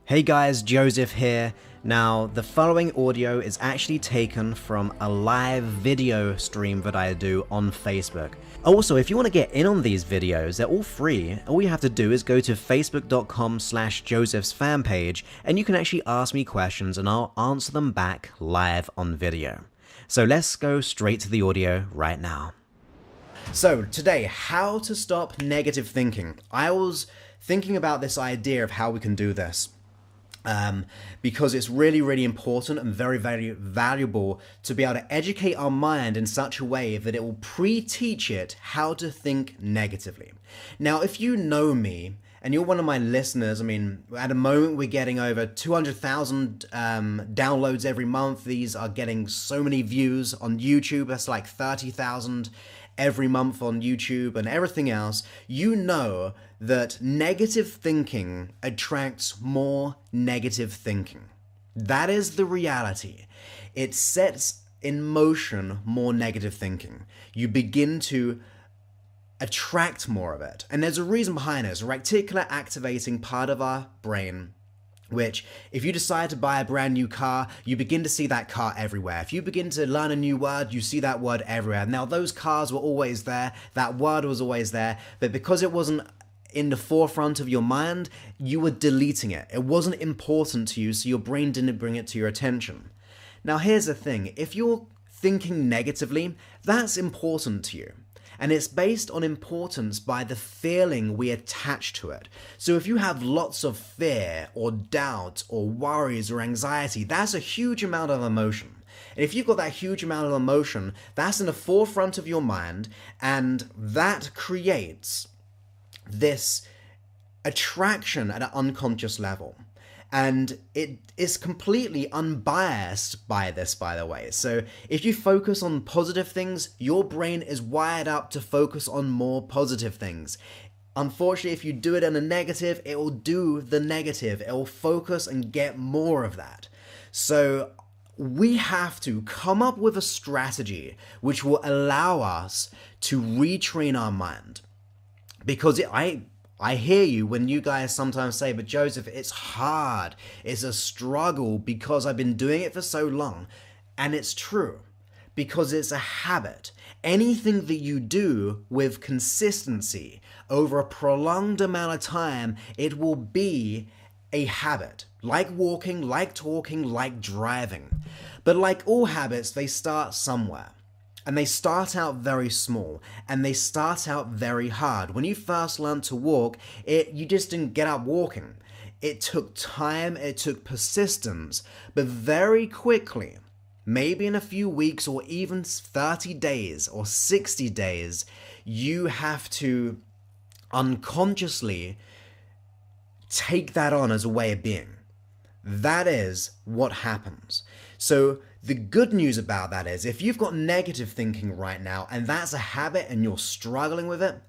Hey guys, Joseph here. Now, the following audio is actually taken from a live video stream that I do on Facebook. Also, if you want to get in on these videos, they're all free. All you have to do is go to facebook.com/Joseph's fan page, and you can actually ask me questions and I'll answer them back live on video. So let's go straight to the audio right now. So today, how to stop negative thinking. I was thinking about this idea of how we can do this. Because it's really, really important and very, very valuable to be able to educate our mind in such a way that it will pre-teach it how to think negatively. Now, if you know me, and you're one of my listeners, I mean, at the moment we're getting over 200,000 downloads every month. These are getting so many views on YouTube. That's like 30,000 every month on YouTube and everything else. You know that negative thinking attracts more negative thinking. That is the reality. It sets in motion more negative thinking. You begin to attract more of it. And there's a reason behind it. It's a reticular activating part of our brain, which if you decide to buy a brand new car, you begin to see that car everywhere. If you begin to learn a new word, you see that word everywhere. Now, those cars were always there, that word was always there, but because it wasn't in the forefront of your mind, you were deleting it. It wasn't important to you, so your brain didn't bring it to your attention. Now, here's the thing. If you're thinking negatively, that's important to you. And it's based on importance by the feeling we attach to it. So if you have lots of fear or doubt or worries or anxiety, that's a huge amount of emotion. And if you've got that huge amount of emotion, that's in the forefront of your mind, and that creates this attraction at an unconscious level. And it is completely unbiased by this, by the way. So if you focus on positive things, your brain is wired up to focus on more positive things. Unfortunately, if you do it in a negative, it will do the negative. It will focus and get more of that. So we have to come up with a strategy which will allow us to retrain our mind. Because I hear you when you guys sometimes say, but Joseph, it's hard. It's a struggle because I've been doing it for so long. And it's true, because it's a habit. Anything that you do with consistency over a prolonged amount of time, it will be a habit. Like walking, like talking, like driving. But like all habits, they start somewhere. And they start out very small, and they start out very hard. When you first learned to walk, you just didn't get up walking. It took time, it took persistence, but very quickly, maybe in a few weeks or even 30 days or 60 days, you have to unconsciously take that on as a way of being. That is what happens. So the good news about that is if you've got negative thinking right now and that's a habit and you're struggling with it,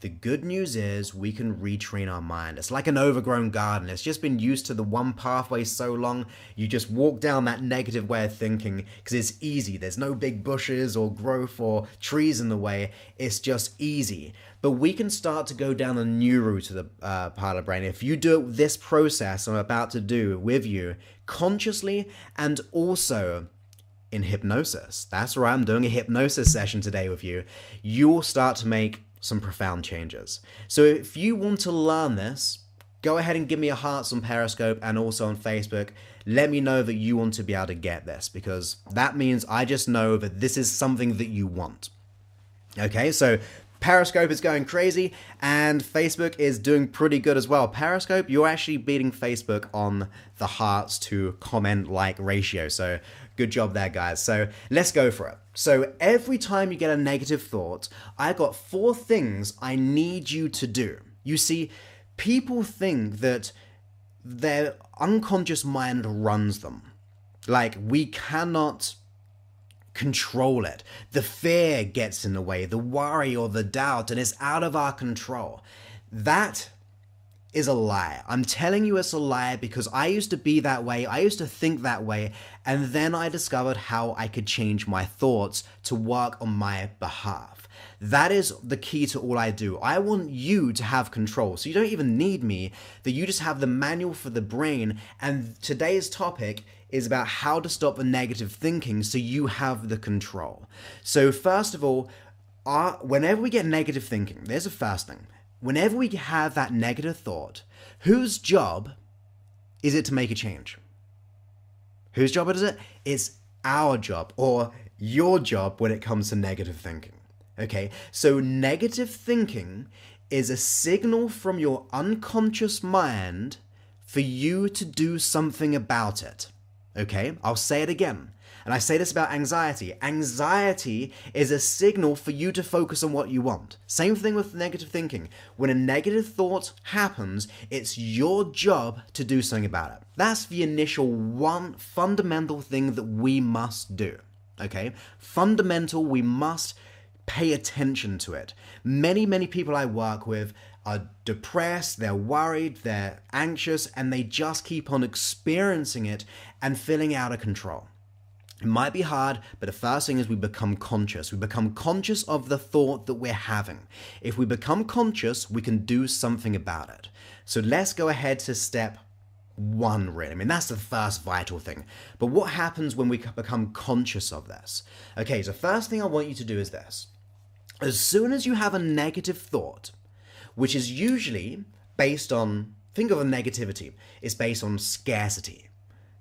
the good news is we can retrain our mind. It's like an overgrown garden. It's just been used to the one pathway so long, you just walk down that negative way of thinking because it's easy. There's no big bushes or growth or trees in the way. It's just easy. But we can start to go down a new route of the part of the brain. If you do this process I'm about to do with you consciously and also in hypnosis, that's right, I'm doing a hypnosis session today with you, you'll start to make some profound changes. So if you want to learn this, go ahead and give me a hearts on Periscope and also on Facebook. Let me know that you want to be able to get this, because that means I just know that this is something that you want. Okay, so Periscope is going crazy and Facebook is doing pretty good as well. Periscope, you're actually beating Facebook on the hearts to comment like ratio. So good job there, guys. So let's go for it. So every time you get a negative thought, I got 4 things I need you to do. You see, people think that their unconscious mind runs them. Like, we cannot control it. The fear gets in the way, the worry or the doubt, and it's out of our control. That is a lie. I'm telling you it's a lie because I used to be that way, I used to think that way, and then I discovered how I could change my thoughts to work on my behalf. That is the key to all I do. I want you to have control. So you don't even need me, that you just have the manual for the brain. And today's topic is about how to stop the negative thinking so you have the control. So first of all, whenever we get negative thinking, there's the first thing. Whenever we have that negative thought, whose job is it to make a change? Whose job is it? It's our job, or your job when it comes to negative thinking. Okay, so negative thinking is a signal from your unconscious mind for you to do something about it. Okay, I'll say it again. And I say this about anxiety. Anxiety is a signal for you to focus on what you want. Same thing with negative thinking. When a negative thought happens, it's your job to do something about it. That's the initial one fundamental thing that we must do. Okay? Fundamental, we must pay attention to it. Many people I work with are depressed, they're worried, they're anxious, and they just keep on experiencing it and feeling out of control. It might be hard, but the first thing is we become conscious. We become conscious of the thought that we're having. If we become conscious, we can do something about it. So let's go ahead to step one, really. I mean, that's the first vital thing. But what happens when we become conscious of this? Okay, so first thing I want you to do is this. As soon as you have a negative thought, which is usually based on, think of a negativity, it's based on scarcity.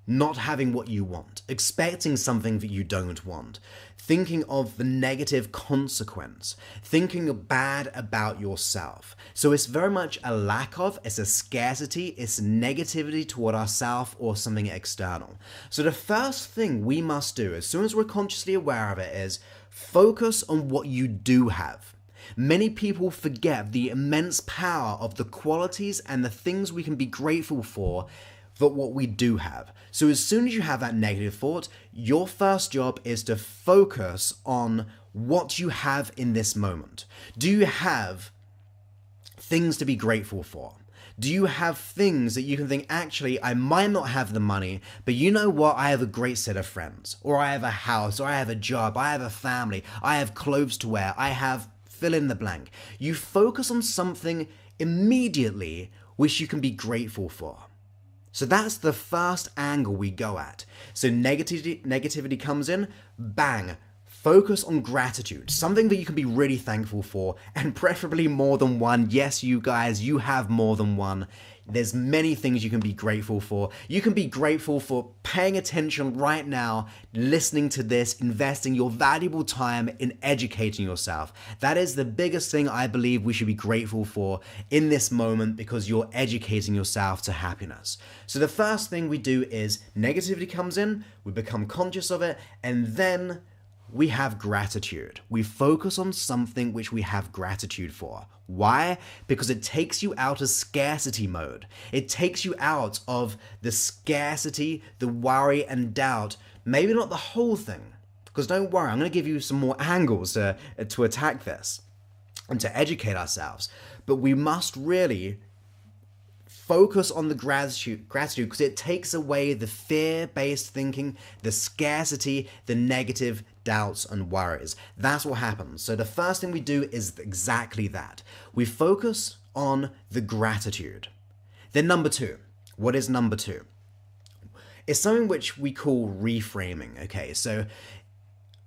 Not having what you want, expecting something that you don't want, thinking of the negative consequence, thinking bad about yourself. So it's very much a lack of, it's a scarcity, it's negativity toward ourselves or something external. So the first thing we must do, as soon as we're consciously aware of it, is focus on what you do have. Many people forget the immense power of the qualities and the things we can be grateful for, but what we do have. So as soon as you have that negative thought, your first job is to focus on what you have in this moment. Do you have things to be grateful for? Do you have things that you can think, actually, I might not have the money, but you know what? I have a great set of friends, or I have a house, or I have a job, I have a family, I have clothes to wear, I have fill in the blank. You focus on something immediately which you can be grateful for. So that's the first angle we go at. So negativity comes in, bang, focus on gratitude, something that you can be really thankful for, and preferably more than one. Yes, you guys, you have more than one. There's many things you can be grateful for. You can be grateful for paying attention right now, listening to this, investing your valuable time in educating yourself. That is the biggest thing I believe we should be grateful for in this moment, because you're educating yourself to happiness. So the first thing we do is negativity comes in, we become conscious of it, and then we have gratitude. We focus on something which we have gratitude for. Why? Because it takes you out of scarcity mode. It takes you out of the scarcity, the worry and doubt. Maybe not the whole thing, because don't worry, I'm going to give you some more angles to attack this and to educate ourselves. But we must really focus on the gratitude because it takes away the fear-based thinking, the scarcity, the negative doubts and worries. That's what happens. So the first thing we do is exactly that. We focus on the gratitude. Then number two. What is number two? It's something which we call reframing. Okay, so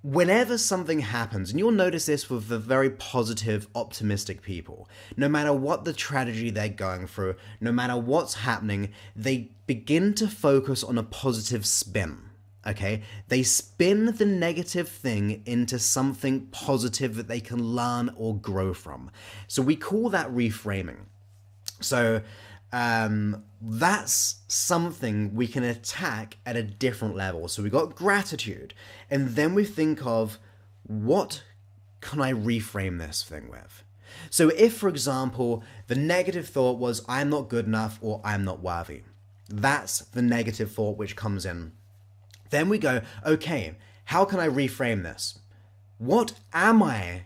whenever something happens, and you'll notice this with the very positive, optimistic people, no matter what the tragedy they're going through, no matter what's happening, they begin to focus on a positive spin, okay? They spin the negative thing into something positive that they can learn or grow from. So we call that reframing. So that's something we can attack at a different level. So we got gratitude, and then we think of, what can I reframe this thing with? So if, for example, the negative thought was, I'm not good enough or I'm not worthy, that's the negative thought which comes in. Then we go, okay, how can I reframe this? What am I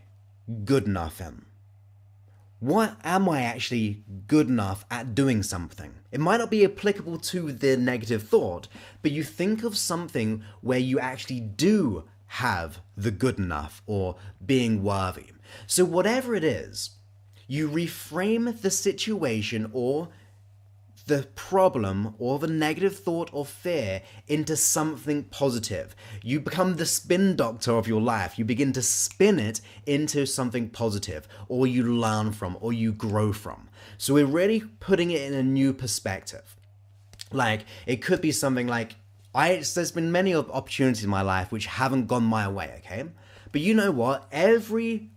good enough in? what am I actually good enough at doing something? It might not be applicable to the negative thought, but you think of something where you actually do have the good enough or being worthy. So whatever it is, you reframe the situation or the problem or the negative thought or fear into something positive. You become the spin doctor of your life. You begin to spin it into something positive, or you learn from, or you grow from. So we're really putting it in a new perspective. Like, it could be something like, there's been many opportunities in my life which haven't gone my way, okay? But you know what? Every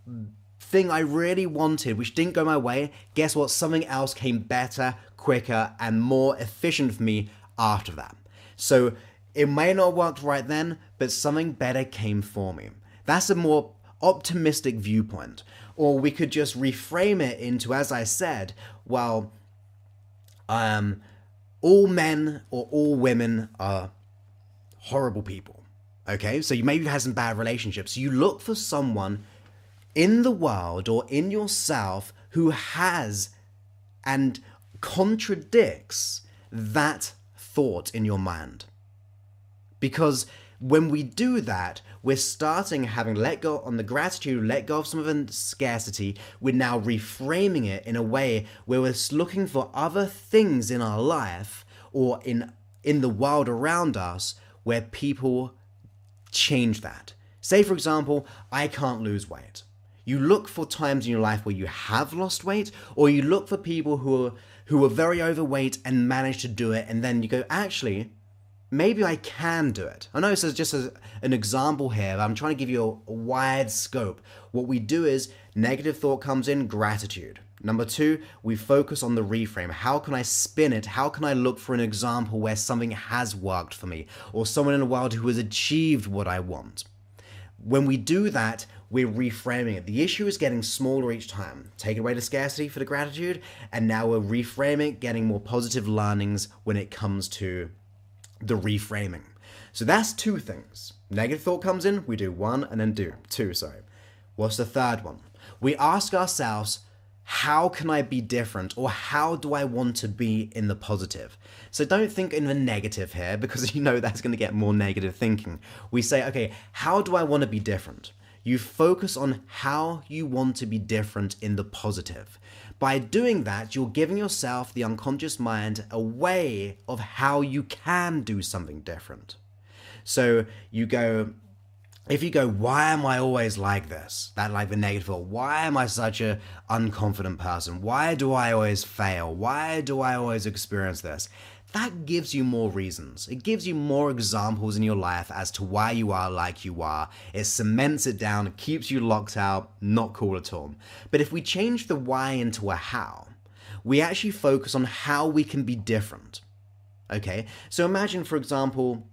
thing I really wanted which didn't go my way, guess what? Something else came better, quicker, and more efficient for me after that. So it may not have worked right then, but something better came for me. That's a more optimistic viewpoint. Or we could just reframe it into, as I said, well, all men or all women are horrible people. Okay, so you maybe had some bad relationships. You look for someone in the world or in yourself who has and contradicts that thought in your mind. Because when we do that, we're starting having let go on the gratitude, let go of some of the scarcity. We're now reframing it in a way where we're looking for other things in our life or in the world around us where people change that. Say, for example, I can't lose weight. You look for times in your life where you have lost weight, or you look for people who are very overweight and manage to do it, and then you go, actually, maybe I can do it. I know this is just an example here, but I'm trying to give you a wide scope. What we do is, negative thought comes in, gratitude. Number 2, we focus on the reframe. How can I spin it? How can I look for an example where something has worked for me, or someone in the world who has achieved what I want? When we do that, we're reframing it. The issue is getting smaller each time. Take away the scarcity for the gratitude, and now we're reframing it, getting more positive learnings when it comes to the reframing. So that's 2 things. Negative thought comes in, we do 1 and then do 2, sorry. What's the third one? We ask ourselves, how can I be different, or how do I want to be in the positive? So don't think in the negative here, because you know that's going to get more negative thinking. We say, okay, how do I want to be different? You focus on how you want to be different in the positive. By doing that, you're giving yourself, the unconscious mind, a way of how you can do something different. So you go, if you go, why am I always like this? That like the negative thought. Why am I such a unconfident person? Why do I always fail? Why do I always experience this? That gives you more reasons. It gives you more examples in your life as to why you are like you are. It cements it down, it keeps you locked out, not cool at all. But if we change the why into a how, we actually focus on how we can be different. Okay? So imagine, for example,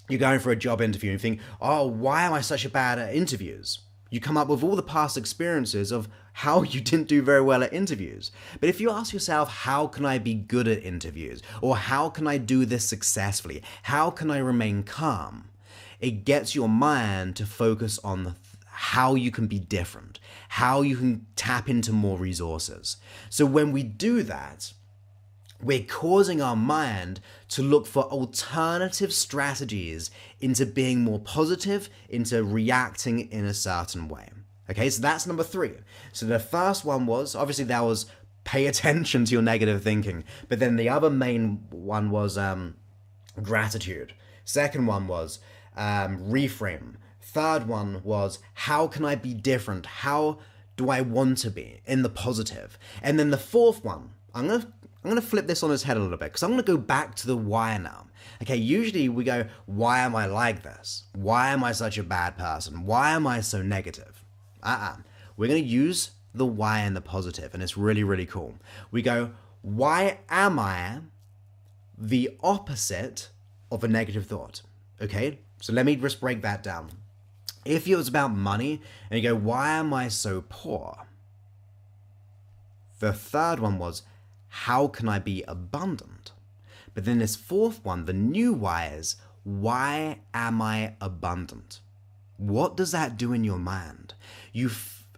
you're going for a job interview and you think, oh, why am I such a bad at interviews? You come up with all the past experiences of how you didn't do very well at interviews. But if you ask yourself, how can I be good at interviews? Or how can I do this successfully? How can I remain calm? It gets your mind to focus on how you can be different, how you can tap into more resources. So when we do that, we're causing our mind to look for alternative strategies into being more positive, into reacting in a certain way. Okay, so that's number 3. So the first one was, obviously that was pay attention to your negative thinking. But then the other main one was gratitude. Second one was reframe. Third one was, how can I be different? How do I want to be in the positive? And then the fourth one, I'm going to flip this on its head a little bit, because I'm going to go back to the why now. Okay, usually we go, why am I like this? Why am I such a bad person? Why am I so negative? We're going to use the why and the positive, and it's really, really cool. We go, why am I the opposite of a negative thought? Okay, so let me just break that down. If it was about money, and you go, why am I so poor? The third one was, how can I be abundant? But then this fourth one, the new why is, why am I abundant? What does that do in your mind?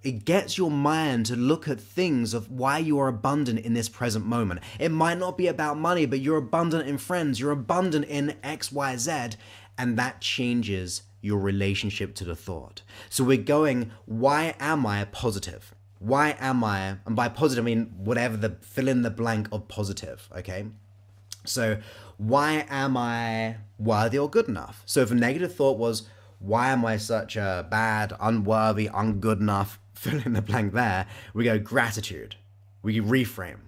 it gets your mind to look at things of why you are abundant in this present moment. It might not be about money, but you're abundant in friends, you're abundant in X, Y, Z, and that changes your relationship to the thought. So we're going, why am I positive? Why am I, and by positive I mean whatever the fill in the blank of positive, okay? So why am I worthy or good enough? So if a negative thought was, why am I such a bad, unworthy, ungood enough, fill in the blank there, we go gratitude. We reframe.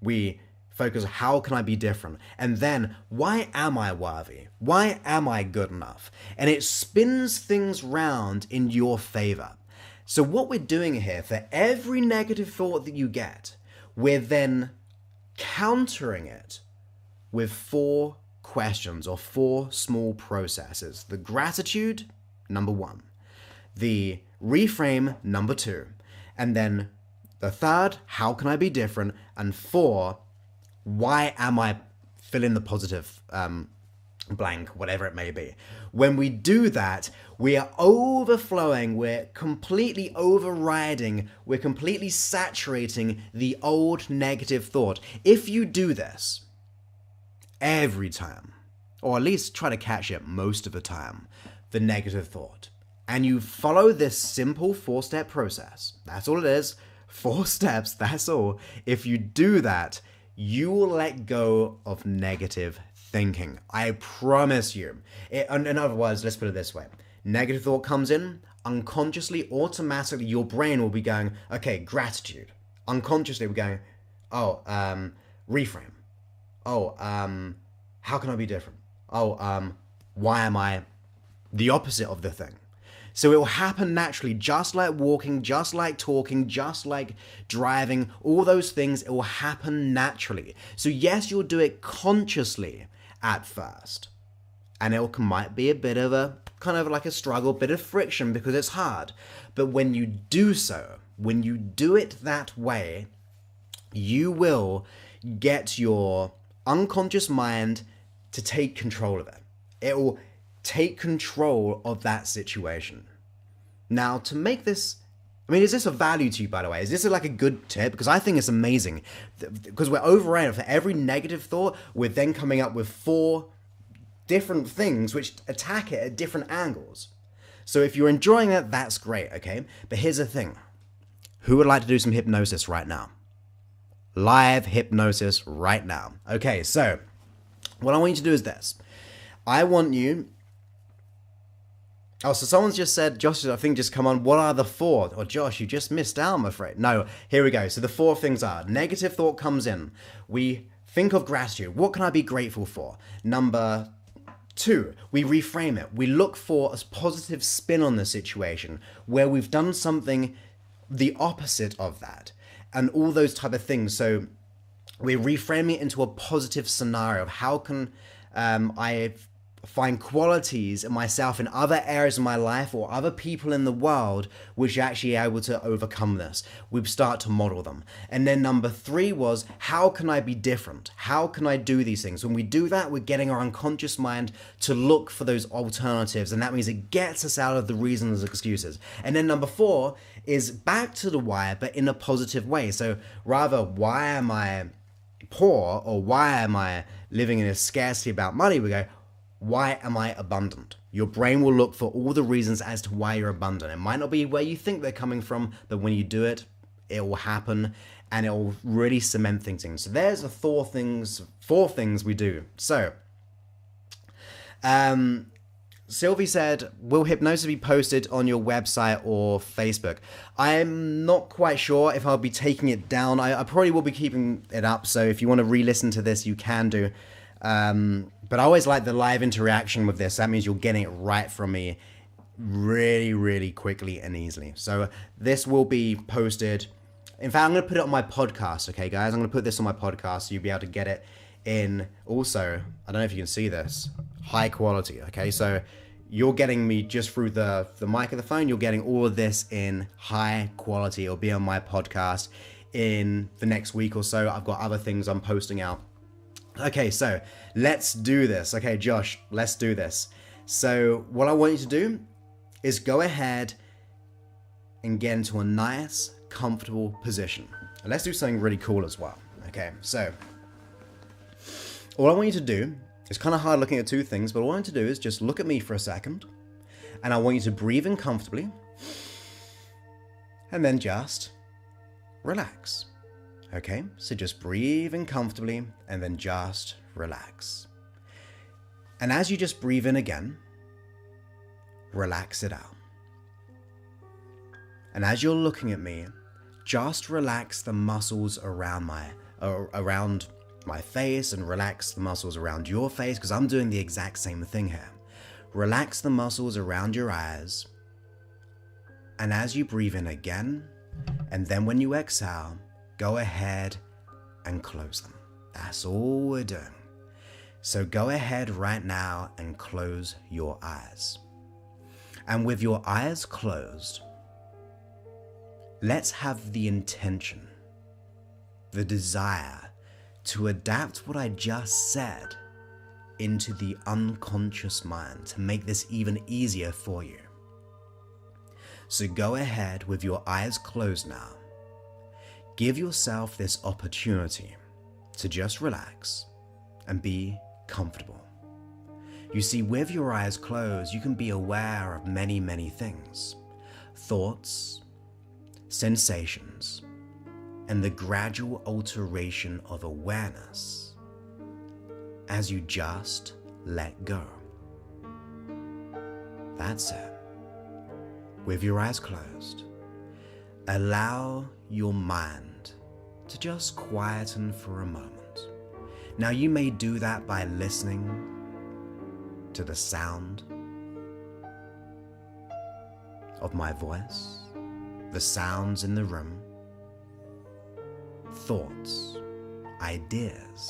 We focus, how can I be different? And then, why am I worthy? Why am I good enough? And it spins things round in your favor. So what we're doing here, for every negative thought that you get, we're then countering it with 4 questions or 4 small processes. The gratitude, number 1. The reframe, number 2. And then the third, how can I be different? And 4, why am I, fill in the positive blank, whatever it may be. When we do that, we are overflowing, we're completely overriding, we're completely saturating the old negative thought. If you do this every time, or at least try to catch it most of the time, the negative thought, and you follow this simple 4-step process, that's all it is, 4 steps, that's all. If you do that, you will let go of negative thinking. I promise you. In other words, let's put it this way. Negative thought comes in, unconsciously, automatically, your brain will be going, okay, gratitude. Unconsciously, we're going, reframe. How can I be different? Why am I the opposite of the thing? So it will happen naturally, just like walking, just like talking, just like driving, all those things, it will happen naturally. So yes, you'll do it consciously at first. And it might be a bit of a, kind of like a struggle, a bit of friction because it's hard. But when you do so, when you do it that way, you will get your unconscious mind to take control of it. It will take control of that situation. Now, to make this, is this of value to you, by the way? Is this like a good tip? Because I think it's amazing. Because we're overriding for every negative thought, we're then coming up with 4 different things which attack it at different angles. So if you're enjoying it, that's great, okay? But here's the thing. Who would like to do some hypnosis right now? Live hypnosis right now. Okay, so what I want you to do is this. I want you... Oh, so someone's just said, Josh, I think just come on, what are the 4? Or Josh, you just missed out, I'm afraid. No, here we go. So the 4 things are, negative thought comes in. We think of gratitude. What can I be grateful for? Number 2, we reframe it. We look for a positive spin on the situation where we've done something the opposite of that and all those type of things. So we're reframing it into a positive scenario of how can I find qualities in myself in other areas of my life or other people in the world which are actually able to overcome this. We start to model them. And then number 3 was, how can I be different? How can I do these things? When we do that, we're getting our unconscious mind to look for those alternatives, and that means it gets us out of the reasons and excuses. And then number 4 is back to the why, but in a positive way. So rather, why am I poor, or why am I living in a scarcity about money? We go, why am I abundant? Your brain will look for all the reasons as to why you're abundant. It might not be where you think they're coming from, but when you do it, it will happen and it will really cement things in. So there's the 4 things we do. So, Sylvie said, will hypnosis be posted on your website or Facebook? I'm not quite sure if I'll be taking it down. I probably will be keeping it up. So if you want to re-listen to this, you can do. But I always like the live interaction with this. That means you're getting it right from me really, really quickly and easily. So this will be posted. In fact, I'm going to put it on my podcast. Okay, guys, I'm going to put this on my podcast so you'll be able to get it in. Also, I don't know if you can see this, high quality. Okay, so you're getting me just through the mic of the phone. You're getting all of this in high quality. It'll be on my podcast in the next week or so. I've got other things I'm posting out. Okay, so let's do this. Okay, Josh, let's do this. So what I want you to do is go ahead and get into a nice, comfortable position. And let's do something really cool as well. Okay, so all I want you to do, it's kind of hard looking at two things, but all I want you to do is just look at me for a second, and I want you to breathe in comfortably, and then just relax. Okay, so just breathe in comfortably, and then just relax. And as you just breathe in again, relax it out. And as you're looking at me, just relax the muscles around my face, and relax the muscles around your face, because I'm doing the exact same thing here. Relax the muscles around your eyes. And as you breathe in again, and then when you exhale, go ahead and close them. That's all we're doing. So go ahead right now and close your eyes. And with your eyes closed, let's have the intention, the desire to adapt what I just said into the unconscious mind to make this even easier for you. So go ahead with your eyes closed now. Give yourself this opportunity to just relax and be comfortable. You see, with your eyes closed, you can be aware of many, many things. Thoughts, sensations, and the gradual alteration of awareness as you just let go. That's it. With your eyes closed, allow your mind to just quieten for a moment. Now you may do that by listening to the sound of my voice, the sounds in the room, thoughts, ideas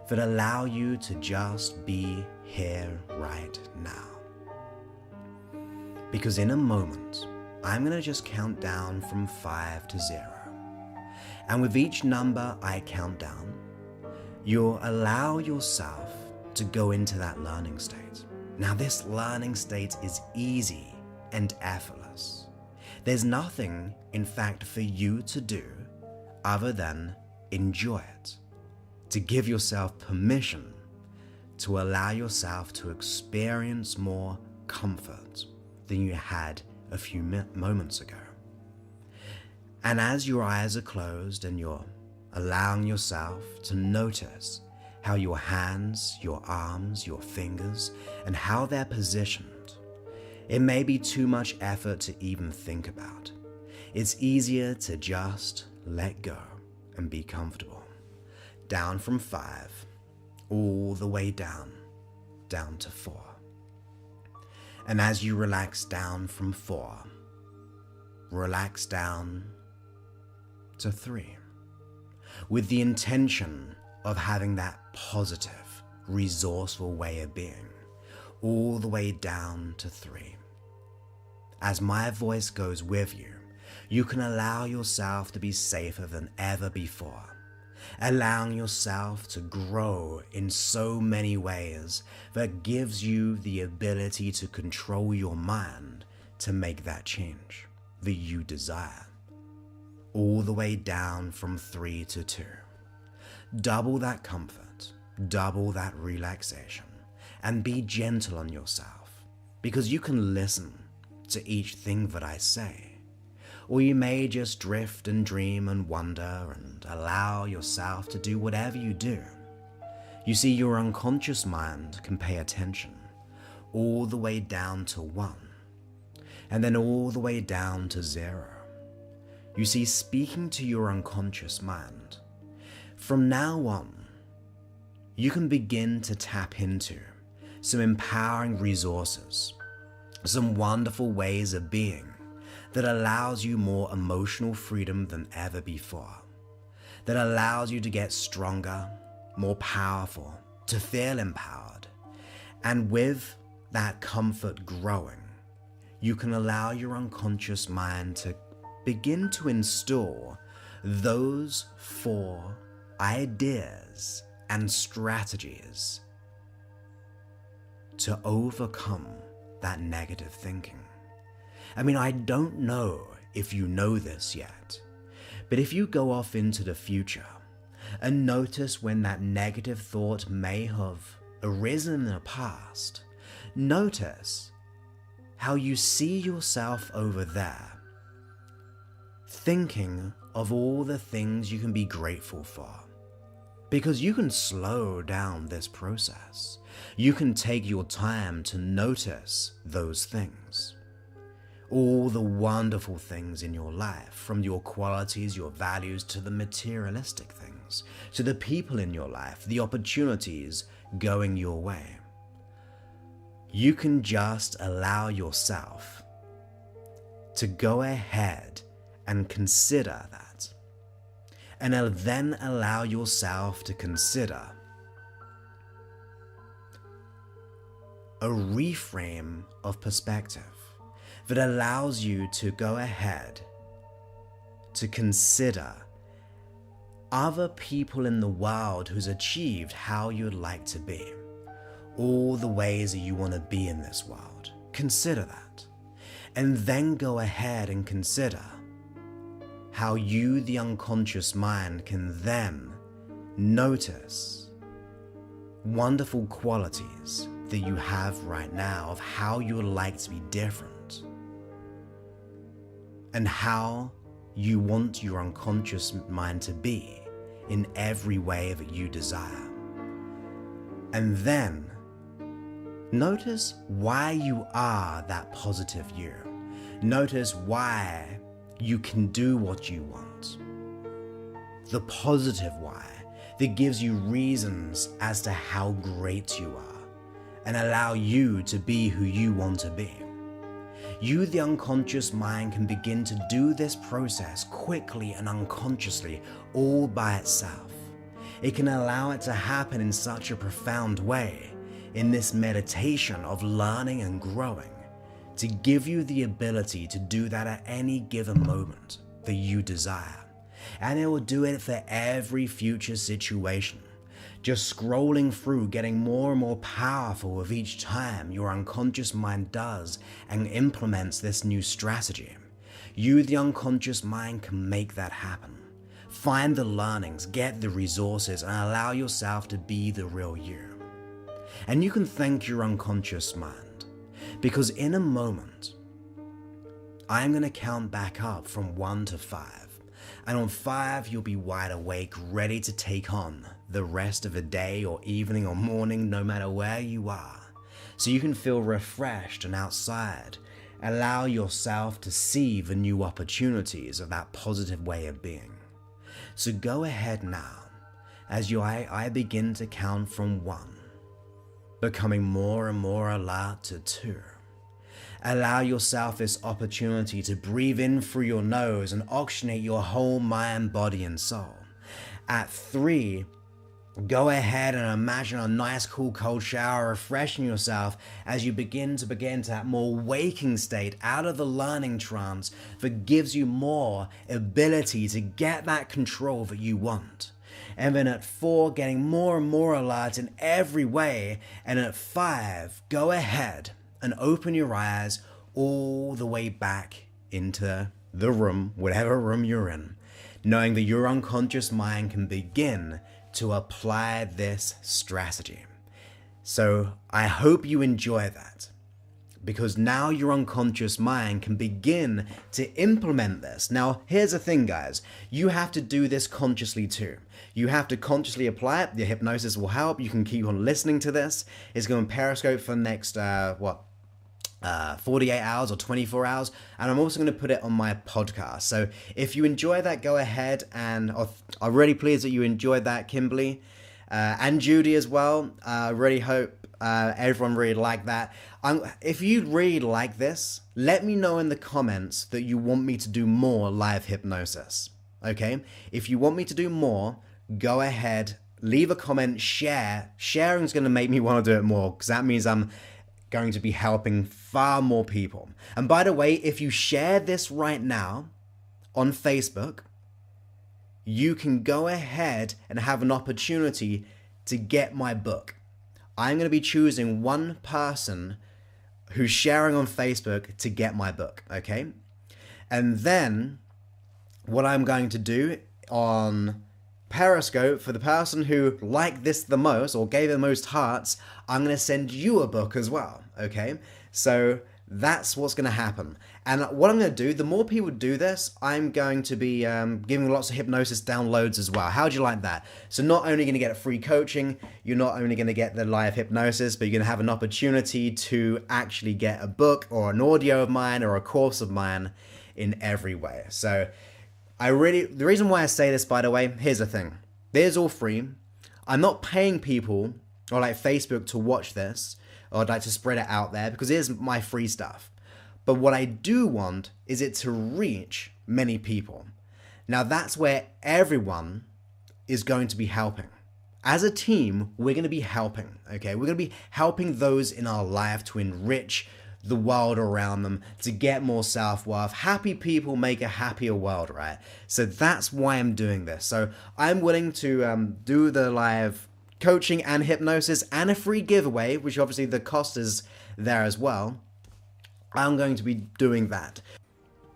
that allow you to just be here right now. Because in a moment, I'm going to just count down from 5 to 0. And with each number I count down, you'll allow yourself to go into that learning state. Now this learning state is easy and effortless. There's nothing, in fact, for you to do other than enjoy it, to give yourself permission to allow yourself to experience more comfort than you had a few moments ago. And as your eyes are closed and you're allowing yourself to notice how your hands, your arms, your fingers, and how they're positioned, it may be too much effort to even think about. It's easier to just let go and be comfortable. Down from 5, all the way down to 4. And as you relax down from 4, relax down to 3, with the intention of having that positive, resourceful way of being, all the way down to 3. As my voice goes with you, you can allow yourself to be safer than ever before, allowing yourself to grow in so many ways that gives you the ability to control your mind to make that change that you desire. All the way down from 3 to 2. Double that comfort, double that relaxation, and be gentle on yourself, because you can listen to each thing that I say, or you may just drift and dream and wonder and allow yourself to do whatever you do. You see, your unconscious mind can pay attention all the way down to 1, and then all the way down to 0. You see, speaking to your unconscious mind, from now on, you can begin to tap into some empowering resources, some wonderful ways of being that allows you more emotional freedom than ever before, that allows you to get stronger, more powerful, to feel empowered. And with that comfort growing, you can allow your unconscious mind to begin to install those 4 ideas and strategies to overcome that negative thinking. I mean, I don't know if you know this yet. But if you go off into the future and notice when that negative thought may have arisen in the past, notice how you see yourself over there, thinking of all the things you can be grateful for. Because you can slow down this process. You can take your time to notice those things. All the wonderful things in your life, from your qualities, your values, to the materialistic things, to the people in your life, the opportunities going your way. You can just allow yourself to go ahead and consider that. And then allow yourself to consider a reframe of perspective that allows you to go ahead to consider other people in the world who's achieved how you'd like to be, all the ways that you want to be in this world. Consider that. And then go ahead and consider how you, the unconscious mind, can then notice wonderful qualities that you have right now of how you would like to be different, and how you want your unconscious mind to be in every way that you desire. And then notice why you are that positive you. Notice why you can do what you want. The positive why that gives you reasons as to how great you are and allow you to be who you want to be. You, the unconscious mind, can begin to do this process quickly and unconsciously all by itself. It can allow it to happen in such a profound way in this meditation of learning and growing, to give you the ability to do that at any given moment that you desire. And it will do it for every future situation, just scrolling through, getting more and more powerful with each time your unconscious mind does and implements this new strategy. You, the unconscious mind, can make that happen. Find the learnings, get the resources, and allow yourself to be the real you. And you can thank your unconscious mind, because in a moment, I'm going to count back up from 1 to 5. And on 5, you'll be wide awake, ready to take on the rest of the day or evening or morning, no matter where you are. So you can feel refreshed and outside. Allow yourself to see the new opportunities of that positive way of being. So go ahead now, as I begin to count from 1, becoming more and more alert to 2. Allow yourself this opportunity to breathe in through your nose and oxygenate your whole mind, body, and soul. At 3, go ahead and imagine a nice cool cold shower refreshing yourself as you begin to that more waking state out of the learning trance that gives you more ability to get that control that you want. And then at 4, getting more and more alert in every way. And at 5, go ahead and open your eyes all the way back into the room, whatever room you're in, knowing that your unconscious mind can begin to apply this strategy. So I hope you enjoy that, because now your unconscious mind can begin to implement this. Now, here's the thing, guys. You have to do this consciously too. You have to consciously apply it. The hypnosis will help. You can keep on listening to this. It's going to Periscope for the next, 48 hours or 24 hours. And I'm also going to put it on my podcast. So if you enjoy that, go ahead. And I'm really pleased that you enjoyed that, Kimberly, and Judy as well. I really hope everyone really liked that. If you really like this, let me know in the comments that you want me to do more live hypnosis. Okay? If you want me to do more, go ahead, leave a comment, share. Sharing is going to make me want to do it more, because that means I'm going to be helping far more people. And by the way, if you share this right now on Facebook, you can go ahead and have an opportunity to get my book. I'm going to be choosing one person who's sharing on Facebook to get my book, okay? And then what I'm going to do on Periscope, for the person who liked this the most or gave it the most hearts, I'm going to send you a book as well, okay? So that's what's going to happen. And what I'm going to do, the more people do this, I'm going to be giving lots of hypnosis downloads as well. How'd you like that? So not only going to get free coaching, you're not only going to get the live hypnosis, but you're going to have an opportunity to actually get a book or an audio of mine or a course of mine in every way. So the reason why I say this, by the way, here's the thing. This is all free. I'm not paying people or like Facebook to watch this or like to spread it out there, because it is my free stuff. But what I do want is it to reach many people. Now that's where everyone is going to be helping. As a team, we're going to be helping, okay? We're going to be helping those in our life to enrich the world around them, to get more self-worth. Happy people make a happier world, right? So that's why I'm doing this. So I'm willing to do the live coaching and hypnosis and a free giveaway, which obviously the cost is there as well. I'm going to be doing that.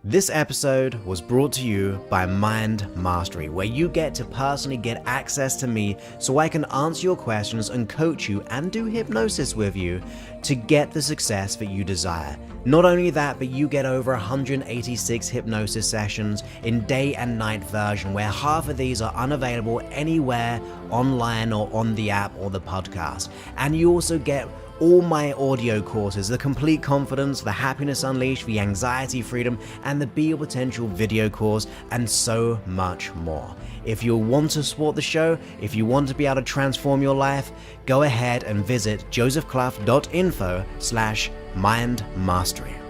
This episode was brought to you by Mind Mastery, where you get to personally get access to me so I can answer your questions and coach you and do hypnosis with you to get the success that you desire. Not only that, but you get over 186 hypnosis sessions in day and night version, where half of these are unavailable anywhere online or on the app or the podcast. And you also get all my audio courses, the Complete Confidence, the Happiness Unleashed, the Anxiety Freedom, and the Be Your Potential video course, and so much more. If you want to support the show, if you want to be able to transform your life, go ahead and visit josephclough.info/mindmastery.